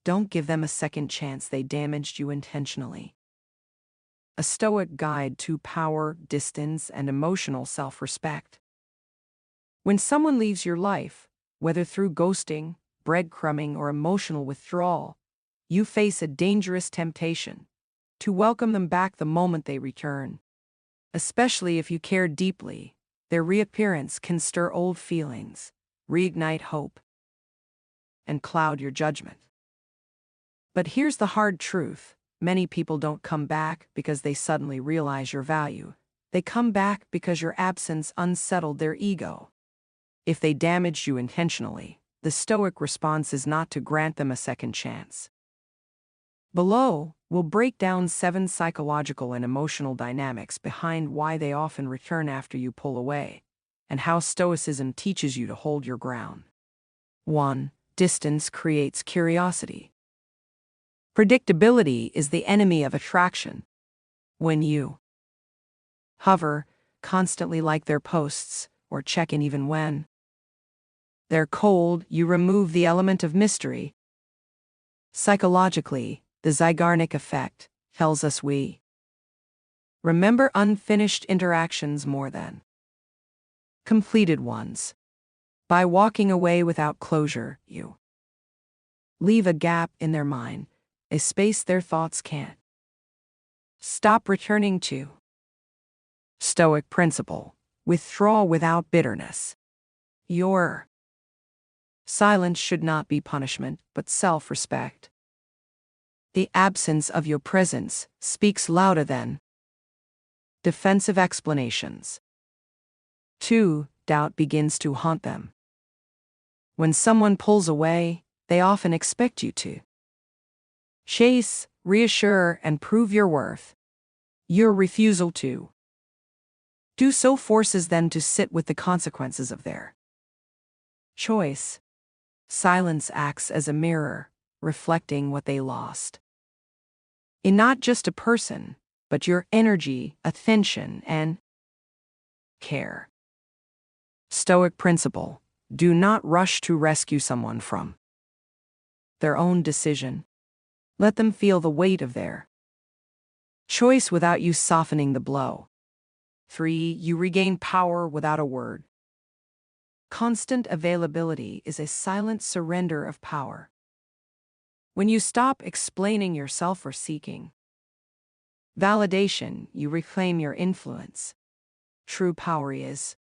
Don't give them a second chance they damaged you intentionally. A Stoic guide to power, distance, and emotional self-respect. When someone leaves your life, whether through ghosting, breadcrumbing, or emotional withdrawal, you face a dangerous temptation to welcome them back the moment they return. Especially if you care deeply, their reappearance can stir old feelings, reignite hope, and cloud your judgment. But here's the hard truth. Many people don't come back because they suddenly realize your value. They come back because your absence unsettled their ego. If they damaged you intentionally, the Stoic response is not to grant them a second chance. Below, we'll break down 7 psychological and emotional dynamics behind why they often return after you pull away, and how Stoicism teaches you to hold your ground. 1. Distance creates curiosity. Predictability is the enemy of attraction. When you hover, constantly like their posts, or check in even when they're cold, you remove the element of mystery. Psychologically, the Zeigarnik effect tells us we remember unfinished interactions more than completed ones. By walking away without closure, you leave a gap in their mind, a space their thoughts can't stop returning to. Stoic principle: withdraw without bitterness. Your silence should not be punishment, but self-respect. The absence of your presence speaks louder than defensive explanations. 2. Doubt begins to haunt them. When someone pulls away, they often expect you to chase, reassure, and prove your worth. Your refusal to do so forces them to sit with the consequences of their choice. Silence acts as a mirror, reflecting what they lost in not just a person, but your energy, attention, and care. Stoic principle: do not rush to rescue someone from their own decision. Let them feel the weight of their choice without you softening the blow. 3. You regain power without a word. Constant availability is a silent surrender of power. When you stop explaining yourself or seeking validation, you reclaim your influence. True power is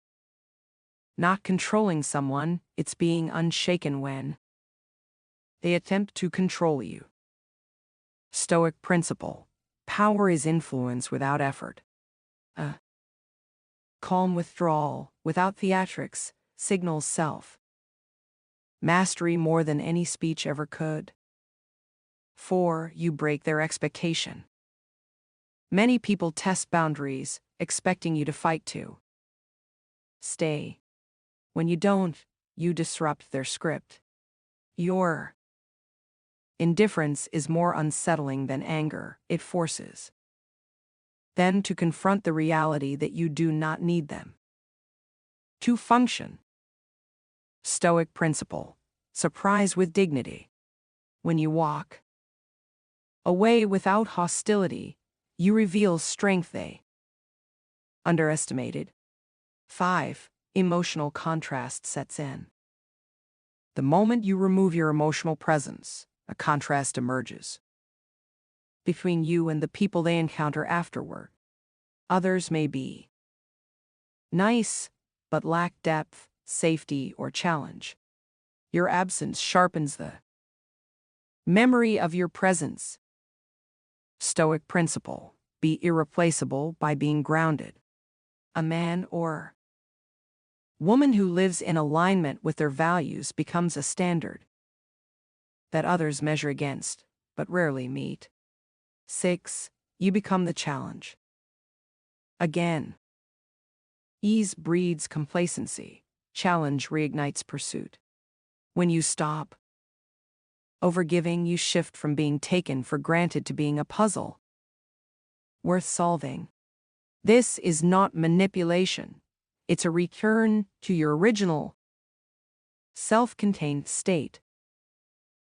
not controlling someone, it's being unshaken when they attempt to control you. Stoic principle: power is influence without effort. A calm withdrawal, without theatrics, signals self mastery more than any speech ever could. 4. You break their expectation. Many people test boundaries, expecting you to fight to stay. When you don't, you disrupt their script. Your indifference is more unsettling than anger. It forces them to confront the reality that you do not need them to function. Stoic principle: surprise with dignity. When you walk away without hostility, you reveal strength they underestimated. 5. Emotional contrast sets in. The moment you remove your emotional presence, a contrast emerges between you and the people they encounter afterward. Others may be nice, but lack depth, safety, or challenge. Your absence sharpens the memory of your presence. Stoic principle: be irreplaceable by being grounded. A man or woman who lives in alignment with their values becomes a standard that others measure against, but rarely meet. 6. You become the challenge. Again, ease breeds complacency. Challenge reignites pursuit. When you stop overgiving, you shift from being taken for granted to being a puzzle worth solving. This is not manipulation. It's a return to your original, self-contained state.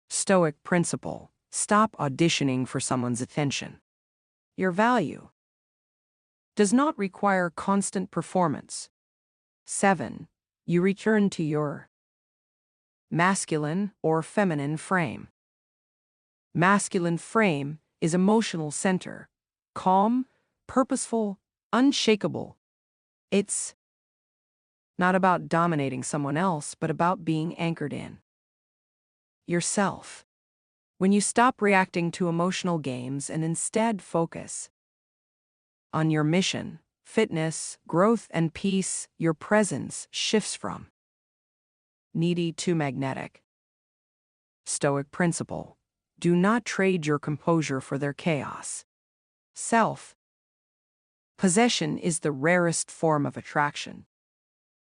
Stoic principle: stop auditioning for someone's attention. Your value does not require constant performance. 7. You return to your masculine or feminine frame. Masculine frame is emotional center, calm, purposeful, unshakable. It's not about dominating someone else, but about being anchored in yourself. When you stop reacting to emotional games and instead focus on your mission, fitness, growth, and peace, your presence shifts from needy to magnetic. Stoic principle: do not trade your composure for their chaos. Self-possession is the rarest form of attraction.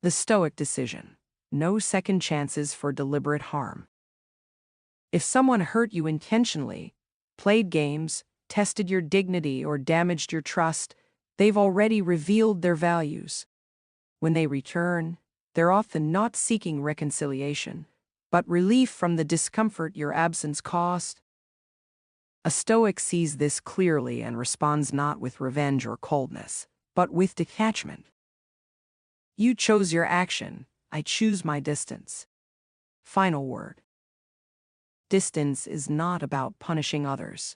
The Stoic decision: no second chances for deliberate harm. If someone hurt you intentionally, played games, tested your dignity, or damaged your trust, they've already revealed their values. When they return, they're often not seeking reconciliation, but relief from the discomfort your absence caused. A Stoic sees this clearly and responds not with revenge or coldness, but with detachment. You chose your action, I choose my distance. Final word: distance is not about punishing others.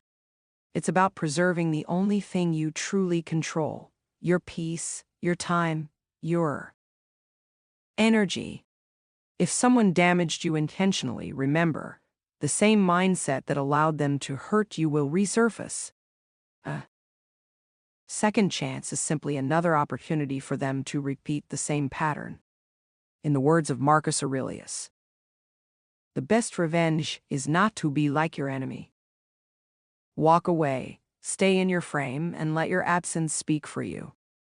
It's about preserving the only thing you truly control: your peace, your time, your energy. If someone damaged you intentionally, remember, the same mindset that allowed them to hurt you will resurface. A second chance is simply another opportunity for them to repeat the same pattern. In the words of Marcus Aurelius, the best revenge is not to be like your enemy. Walk away, stay in your frame, and let your absence speak for you.